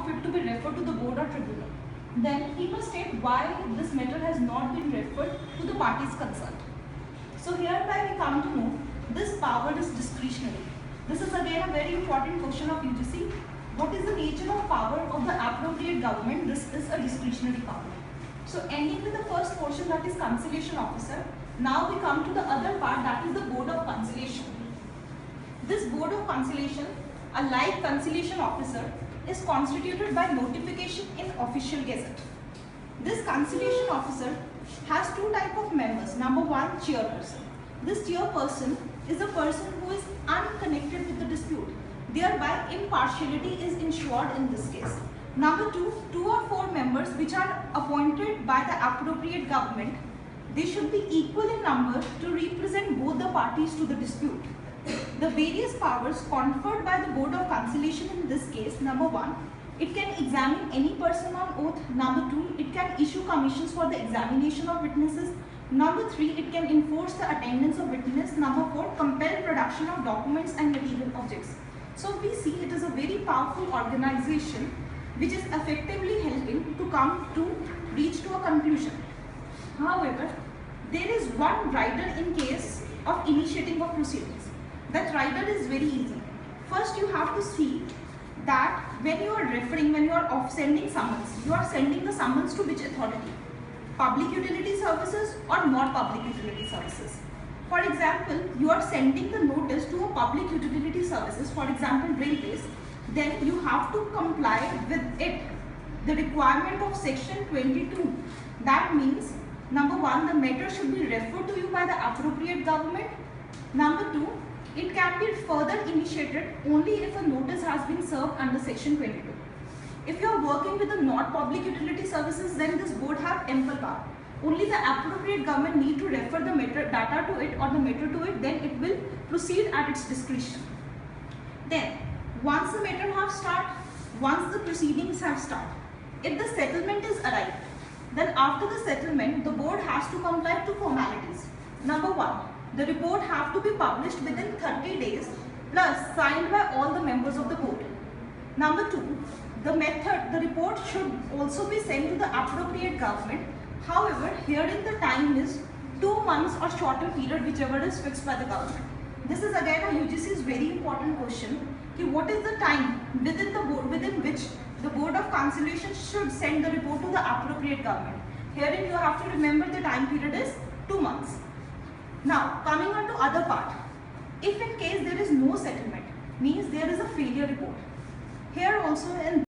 of it to be referred to the board or tribunal, then he must state why this matter has not been referred to the parties concerned. So hereby we come to know this power is discretionary. This is again a very important question of UGC. What is the nature of power of the appropriate government? This is a discretionary power. So ending with the first portion, that is conciliation officer. Now we come to the other part, that is the board of conciliation. This board of conciliation, like conciliation officer, is constituted by notification in official gazette. This conciliation officer has two types of members. Number one, chairperson. This chairperson is a person who is unconnected with the dispute. Thereby, impartiality is ensured in this case. Number two, 2 or 4 members which are appointed by the appropriate government. They should be equal in number to represent both the parties to the dispute. The various powers conferred by the Board of Conciliation in this case: number one, it can examine any person on oath. Number two, it can issue commissions for the examination of witnesses. Number three, it can enforce the attendance of witness. Number four, compel production of documents and material objects. So we see it is a very powerful organization which is effectively helping to come to reach to a conclusion. However, there is one rider in case of initiating of proceedings. That rider is very easy. First, you have to see that when you are referring, when you are sending summons, you are sending the summons to which authority? Public utility services or not public utility services? For example, you are sending the notice to a public utility services, for example railways, then you have to comply with it, the requirement of section 22. That means, number one, the matter should be referred to you by the appropriate government. Number two, it can be further initiated only if a notice has been served under section 22. If you are working with the not public utility services, then this board have ample power. Only the appropriate government need to refer the matter data to it or the matter to it, then it will proceed at its discretion. Then, once the matter have started, once the proceedings have started, if the settlement is arrived, then after the settlement, the board has to comply to formalities. Number one, the report have to be published within 30 days plus signed by all the members of the board. Number two, the report should also be sent to the appropriate government. However, herein the time is 2 months or shorter period, whichever is fixed by the government. This is again a UGC's very important question. What is the time within which the Board of Conciliation should send the report to the appropriate government? Herein you have to remember the time period is 2 months. Now, coming on to other part. If in case there is no settlement, means there is a failure report. Here also in